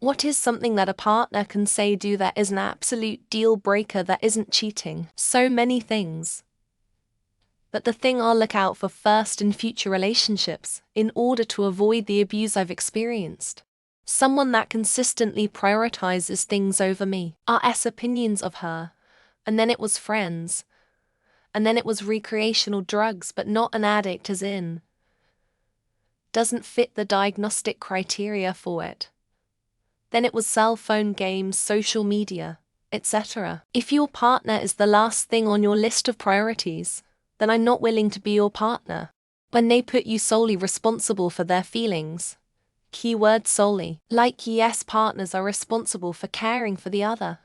What is something that a partner can say do that is an absolute deal breaker that isn't cheating? So many things. But the thing I'll look out for first in future relationships, in order to avoid the abuse I've experienced. Someone that consistently prioritizes things over me. Our opinions of her. And then it was friends. And then it was recreational drugs, but not an addict as in. Doesn't fit the diagnostic criteria for it. Then it was cell phone games, social media, etc. If your partner is the last thing on your list of priorities, then I'm not willing to be your partner. When they put you solely responsible for their feelings. Keyword solely. Like yes, partners are responsible for caring for the other.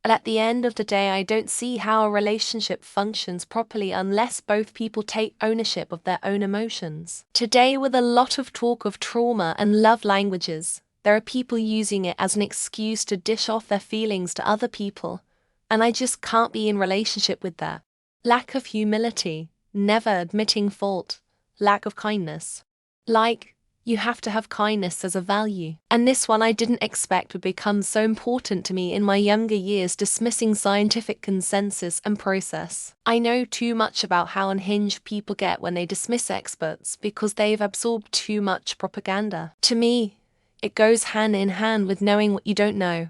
But at the end of the day, I don't see how a relationship functions properly unless both people take ownership of their own emotions. Today, with a lot of talk of trauma and love languages, there are people using it as an excuse to dish off their feelings to other people, and I just can't be in relationship with that. Lack of humility, never admitting fault, lack of kindness. You have to have kindness as a value. And this one I didn't expect would become so important to me in my younger years, dismissing scientific consensus and process. I know too much about how unhinged people get when they dismiss experts because they've absorbed too much propaganda. To me, it goes hand in hand with knowing what you don't know,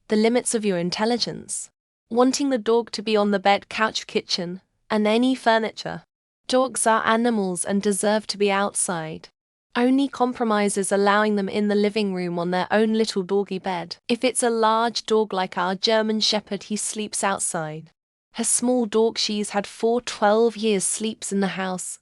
the limits of your intelligence. Wanting the dog to be on the bed, couch, kitchen, and any furniture. Dogs are animals and deserve to be outside. Only compromise is allowing them in the living room on their own little doggy bed. If it's a large dog like our German Shepherd, he sleeps outside. Her small dog she's had for 12 years sleeps in the house.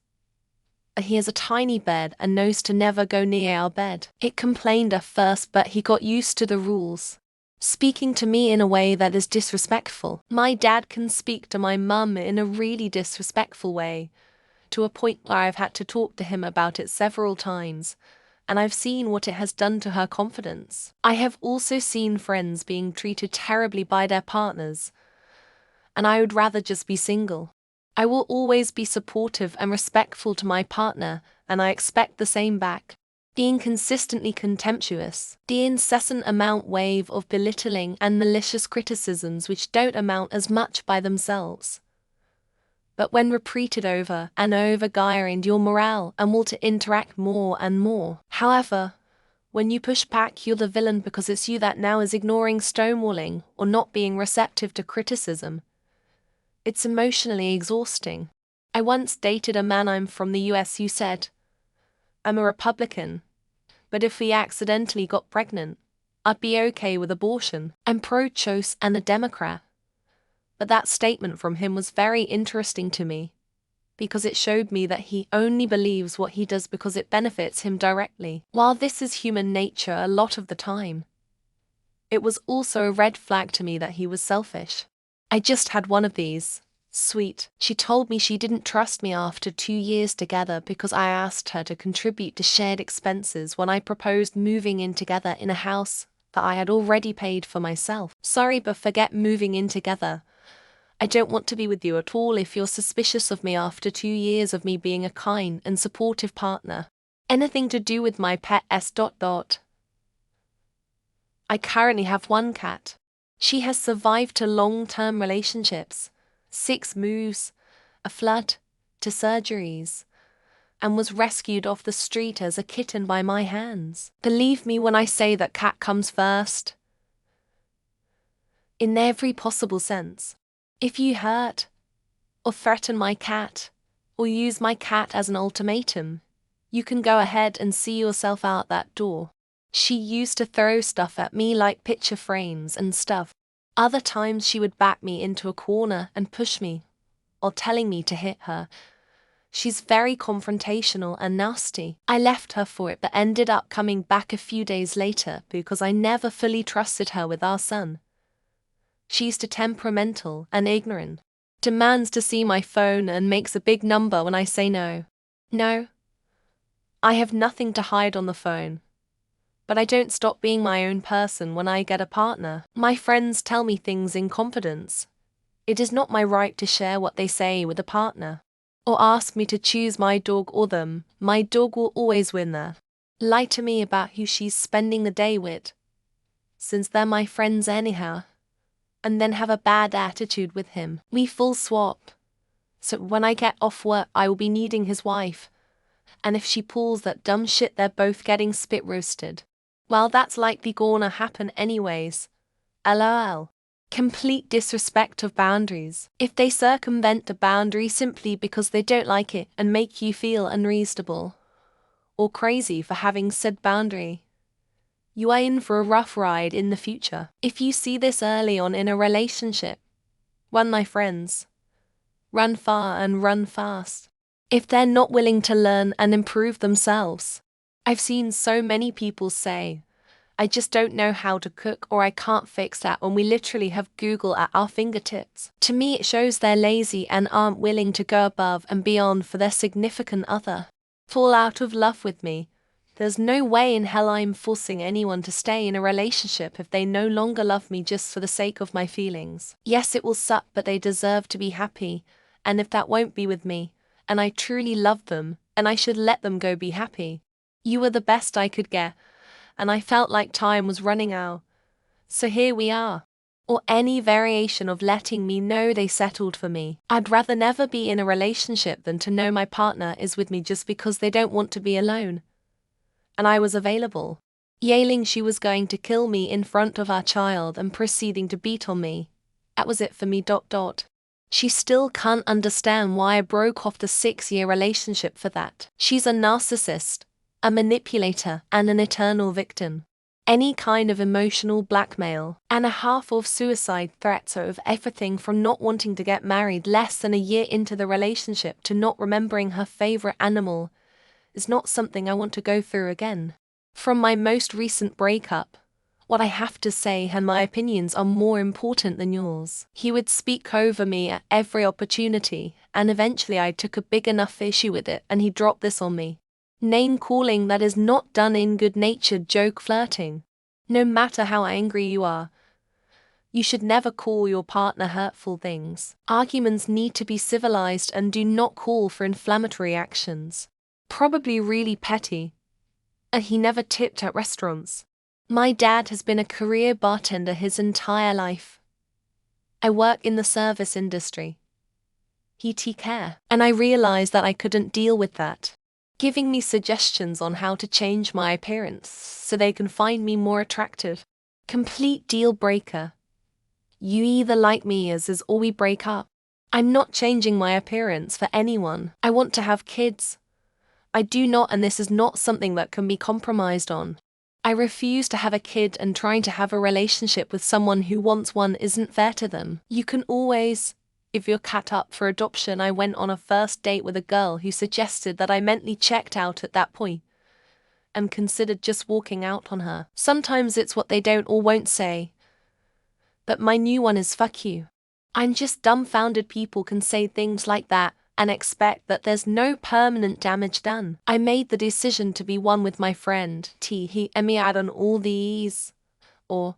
He has a tiny bed and knows to never go near our bed. It complained at first, but he got used to the rules. Speaking to me in a way that is disrespectful. My dad can speak to my mum in a really disrespectful way, to a point where I've had to talk to him about it several times, and I've seen what it has done to her confidence. I have also seen friends being treated terribly by their partners, and I would rather just be single. I will always be supportive and respectful to my partner, and I expect the same back. Being consistently contemptuous, the incessant wave of belittling and malicious criticisms which don't amount as much by themselves. But when repeated over and over, grind your morale and will to interact more and more. However, when you push back, you're the villain because it's you that now is ignoring, stonewalling, or not being receptive to criticism. It's emotionally exhausting. I once dated a man, I'm from the US, who said, "I'm a Republican, but if we accidentally got pregnant, I'd be okay with abortion. I'm pro-choice and a Democrat." But that statement from him was very interesting to me, because it showed me that he only believes what he does because it benefits him directly. While this is human nature a lot of the time, it was also a red flag to me that he was selfish. I just had one of these. Sweet. She told me she didn't trust me after 2 years together because I asked her to contribute to shared expenses when I proposed moving in together in a house that I had already paid for myself. Sorry, but forget moving in together. I don't want to be with you at all if you're suspicious of me after 2 years of me being a kind and supportive partner. Anything to do with my pet s. I currently have 1 cat. She has survived to long-term relationships, 6 moves, a flood, to surgeries, and was rescued off the street as a kitten by my hands. Believe me when I say that cat comes first. In every possible sense. If you hurt or threaten my cat, or use my cat as an ultimatum, you can go ahead and see yourself out that door. She used to throw stuff at me like picture frames and stuff. Other times she would back me into a corner and push me, or telling me to hit her. She's very confrontational and nasty. I left her for it, but ended up coming back a few days later because I never fully trusted her with our son. She's too temperamental and ignorant, demands to see my phone and makes a big number when I say no. No, I have nothing to hide on the phone. But I don't stop being my own person when I get a partner. My friends tell me things in confidence. It is not my right to share what they say with a partner. Or ask me to choose my dog or them. My dog will always win there. Lie to me about who she's spending the day with. since they're my friends anyhow, and then have a bad attitude with him. We full swap. So when I get off work, I will be needing his wife, and if she pulls that dumb shit, they're both getting spit roasted. Well, that's likely gonna happen anyways. LOL. Complete disrespect of boundaries. If they circumvent a boundary simply because they don't like it and make you feel unreasonable or crazy for having said boundary, you are in for a rough ride in the future. If you see this early on in a relationship, my friends, run far and run fast. If they're not willing to learn and improve themselves, I've seen so many people say, I just don't know how to cook, or I can't fix that, when we literally have Google at our fingertips. To me, it shows they're lazy and aren't willing to go above and beyond for their significant other. Fall out of love with me. There's no way in hell I'm forcing anyone to stay in a relationship if they no longer love me just for the sake of my feelings. Yes, it will suck, but they deserve to be happy, and if that won't be with me, and I truly love them, and I should let them go be happy. You were the best I could get, and I felt like time was running out. So here we are. Or any variation of letting me know they settled for me. I'd rather never be in a relationship than to know my partner is with me just because they don't want to be alone. And I was available. Yelling she was going to kill me in front of our child and proceeding to beat on me. That was it for me. She still can't understand why I broke off the 6-year relationship for that. She's a narcissist, a manipulator, and an eternal victim. Any kind of emotional blackmail, and a half of suicide threats of everything from not wanting to get married less than a year into the relationship to not remembering her favorite animal, is not something I want to go through again. From my most recent breakup, what I have to say and my opinions are more important than yours. He would speak over me at every opportunity, and eventually I took a big enough issue with it and he dropped this on me. Name calling that is not done in good-natured joke flirting. No matter how angry you are, you should never call your partner hurtful things. Arguments need to be civilized and do not call for inflammatory actions. Probably really petty. And he never tipped at restaurants. My dad has been a career bartender his entire life. I work in the service industry. He take care. And I realized that I couldn't deal with that. Giving me suggestions on how to change my appearance so they can find me more attractive. Complete deal breaker. You either like me as is or we break up. I'm not changing my appearance for anyone. I want to have kids. I do not, and this is not something that can be compromised on. I refuse to have a kid, and trying to have a relationship with someone who wants one isn't fair to them. You can always, if you're cat up for adoption. I went on a first date with a girl who suggested that I mentally checked out at that point and considered just walking out on her. Sometimes it's what they don't or won't say. But my new one is fuck you. I'm just dumbfounded people can say things like that and expect that there's no permanent damage done. I made the decision to be one with my friend, he me out on all these. Or,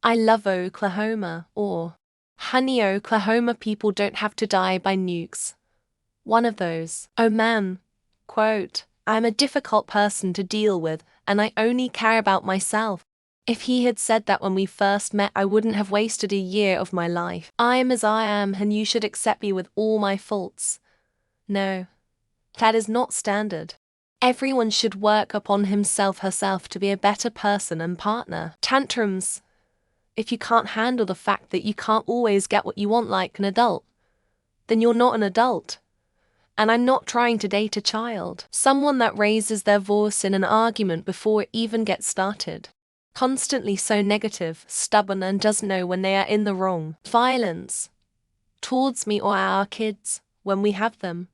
I love Oklahoma. Or, honey, Oklahoma people don't have to die by nukes. One of those. Oh man. Quote, I'm a difficult person to deal with, and I only care about myself. If he had said that when we first met, I wouldn't have wasted a year of my life. I am as I am, and you should accept me with all my faults. No. That is not standard. Everyone should work upon herself to be a better person and partner. Tantrums. If you can't handle the fact that you can't always get what you want like an adult, then you're not an adult. And I'm not trying to date a child. Someone that raises their voice in an argument before it even gets started. Constantly so negative, stubborn, and doesn't know when they are in the wrong. Violence. Towards me or our kids, when we have them.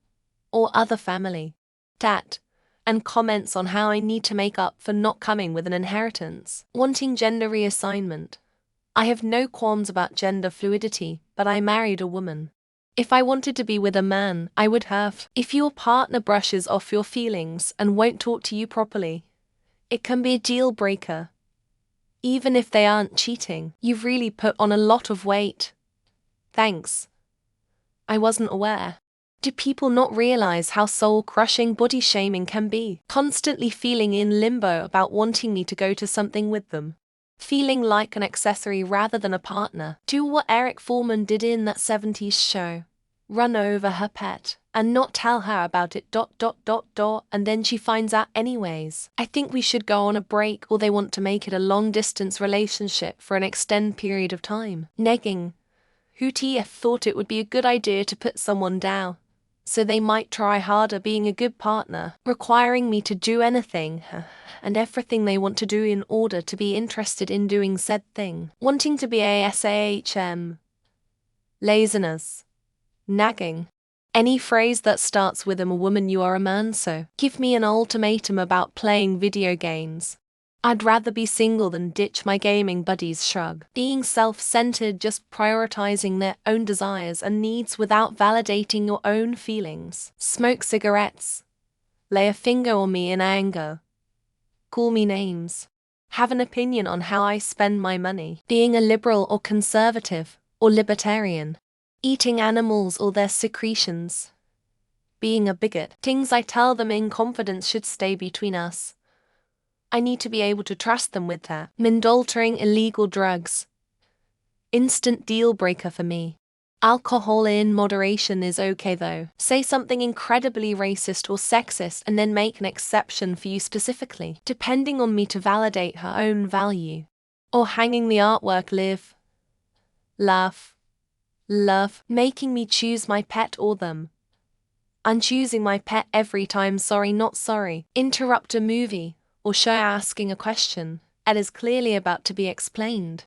Or other family. That. And comments on how I need to make up for not coming with an inheritance. Wanting gender reassignment. I have no qualms about gender fluidity, but I married a woman. If I wanted to be with a man, I would have. If your partner brushes off your feelings and won't talk to you properly, it can be a deal breaker. Even if they aren't cheating, you've really put on a lot of weight. Thanks. I wasn't aware. Do people not realize how soul-crushing body shaming can be? Constantly feeling in limbo about wanting me to go to something with them. Feeling like an accessory rather than a partner. Do what Eric Foreman did in that 70s show. Run over her pet and not tell her about it ... and then she finds out anyways. I think we should go on a break, or they want to make it a long-distance relationship for an extended period of time. Negging. Who TF thought it would be a good idea to put someone down, so they might try harder being a good partner, requiring me to do anything and everything they want to do in order to be interested in doing said thing. Wanting to be ASAHM. Laziness. Nagging. Any phrase that starts with "I'm a woman, you are a man, so give me an ultimatum about playing video games. I'd rather be single than ditch my gaming buddies." Shrug. Being self-centered, just prioritizing their own desires and needs without validating your own feelings. Smoke cigarettes. Lay a finger on me in anger. Call me names. Have an opinion on how I spend my money. Being a liberal or conservative or libertarian. Eating animals or their secretions. Being a bigot. Things I tell them in confidence should stay between us. I need to be able to trust them with that. Mindoltering illegal drugs. Instant deal breaker for me. Alcohol in moderation is okay though. Say something incredibly racist or sexist and then make an exception for you specifically, depending on me to validate her own value. Or hanging the artwork live, laugh, love, making me choose my pet or them. I'm choosing my pet every time. Sorry, not sorry. Interrupt a movie or show asking a question that is clearly about to be explained.